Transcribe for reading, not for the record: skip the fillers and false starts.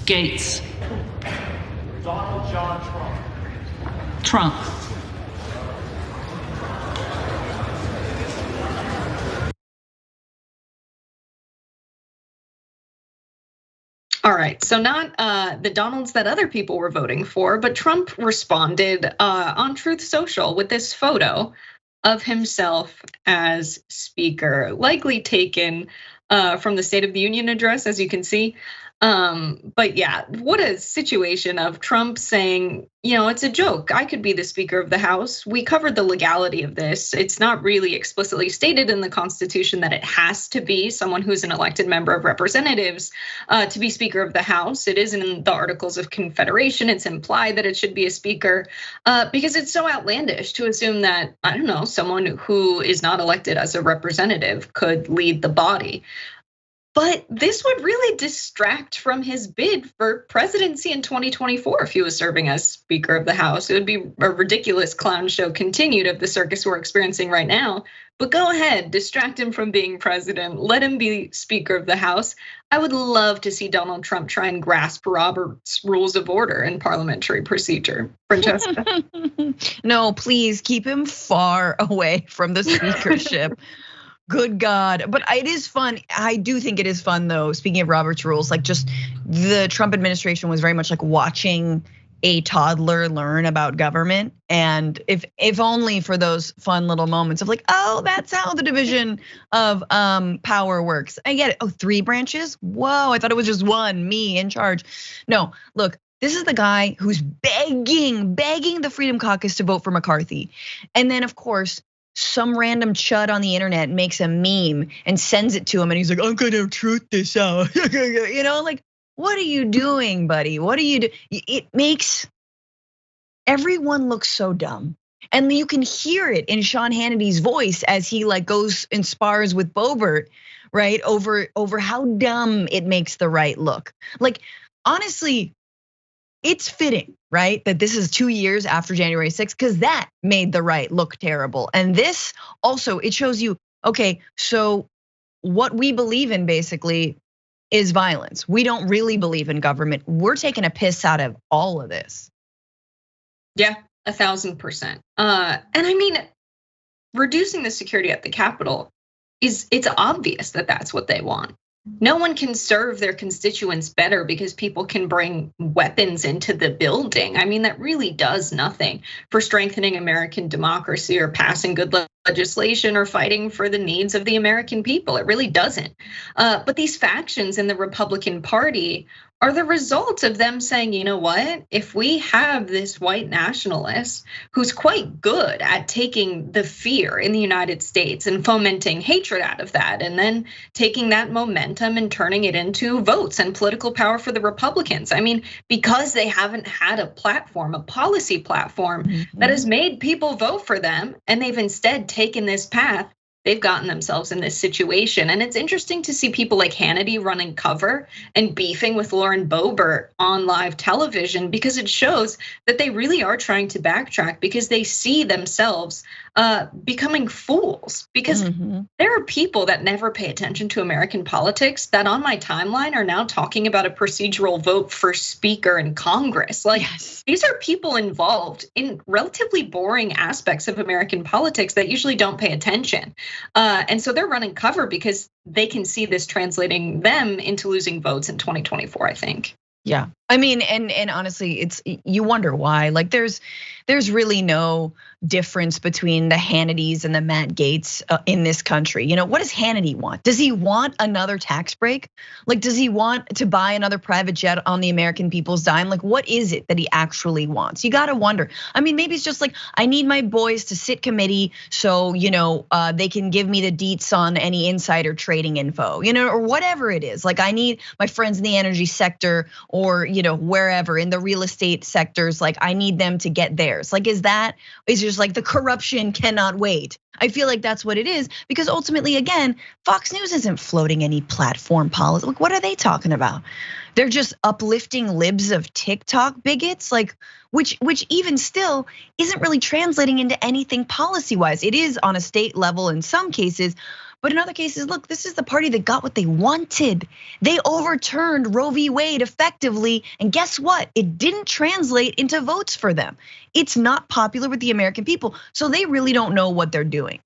Gaetz. Donald John Trump. Trump. All right, so not the Donalds that other people were voting for, but Trump responded on Truth Social with this photo of himself as speaker, likely taken from the State of the Union address, as you can see. But yeah, what a situation of Trump saying, it's a joke. I could be the Speaker of the House. We covered the legality of this. It's not really explicitly stated in the Constitution that it has to be someone who's an elected member of Representatives to be Speaker of the House. It is in the Articles of Confederation. It's implied that it should be a speaker because it's so outlandish to assume that, I don't know, someone who is not elected as a representative could lead the body. But this would really distract from his bid for presidency in 2024 if he was serving as Speaker of the House. It would be a ridiculous clown show continued of the circus we're experiencing right now. But go ahead, distract him from being president, let him be Speaker of the House. I would love to see Donald Trump try and grasp Robert's Rules of Order and parliamentary procedure. Francesca? No, please keep him far away from the speakership. Good God. But it is fun. I do think it is fun though. Speaking of Robert's Rules, like just the Trump administration was very much like watching a toddler learn about government. And if only for those fun little moments of like, oh, that's how the division of power works. I get it. Oh, 3 branches? Whoa, I thought it was just one, me in charge. No, look, this is the guy who's begging the Freedom Caucus to vote for McCarthy. And then of course, some random chud on the internet makes a meme and sends it to him and he's like, I'm gonna truth this out. Like, what are you doing, buddy? What are you do? It makes everyone look so dumb. And you can hear it in Sean Hannity's voice as he like goes and spars with Boebert, right? Over how dumb it makes the right look. Like, honestly, it's fitting, right? That this is 2 years after January 6th, because that made the right look terrible. And this also, it shows you, okay, so what we believe in basically is violence. We don't really believe in government. We're taking a piss out of all of this. Yeah, 1,000%. And I mean, reducing the security at the Capitol it's obvious that that's what they want. No one can serve their constituents better because people can bring weapons into the building. I mean, that really does nothing for strengthening American democracy or passing good legislation or fighting for the needs of the American people. It really doesn't. But these factions in the Republican Party are the result of them saying, you know what, if we have this white nationalist who's quite good at taking the fear in the United States and fomenting hatred out of that, and then taking that momentum and turning it into votes and political power for the Republicans. I mean, because they haven't had a platform, a policy platform that has made people vote for them, and they've instead taken this path, they've gotten themselves in this situation. And it's interesting to see people like Hannity running cover and beefing with Lauren Boebert on live television, because it shows that they really are trying to backtrack because they see themselves becoming fools. Because there are people that never pay attention to American politics that on my timeline are now talking about a procedural vote for speaker in Congress. Like, these are people involved in relatively boring aspects of American politics that usually don't pay attention. And so they're running cover because they can see this translating them into losing votes in 2024, I think. Yeah, I mean, and honestly, you wonder why. Like, there's really no difference between the Hannitys and the Matt Gaetz in this country. What does Hannity want? Does he want another tax break? Like, does he want to buy another private jet on the American people's dime? Like, what is it that he actually wants? You gotta wonder. I mean, maybe it's just like, I need my boys to sit committee so, they can give me the deets on any insider trading info, or whatever it is. Like, I need my friends in the energy sector or, wherever in the real estate sectors, like I need them to get theirs. Like, is just like the corruption cannot wait. I feel like that's what it is, because ultimately, again, Fox News isn't floating any platform policy. Like, what are they talking about? They're just uplifting libs of TikTok bigots, like which even still isn't really translating into anything policy-wise. It is on a state level in some cases, But in other cases, look, this is the party that got what they wanted. They overturned Roe v. Wade effectively, and guess what? It didn't translate into votes for them. It's not popular with the American people, so they really don't know what they're doing.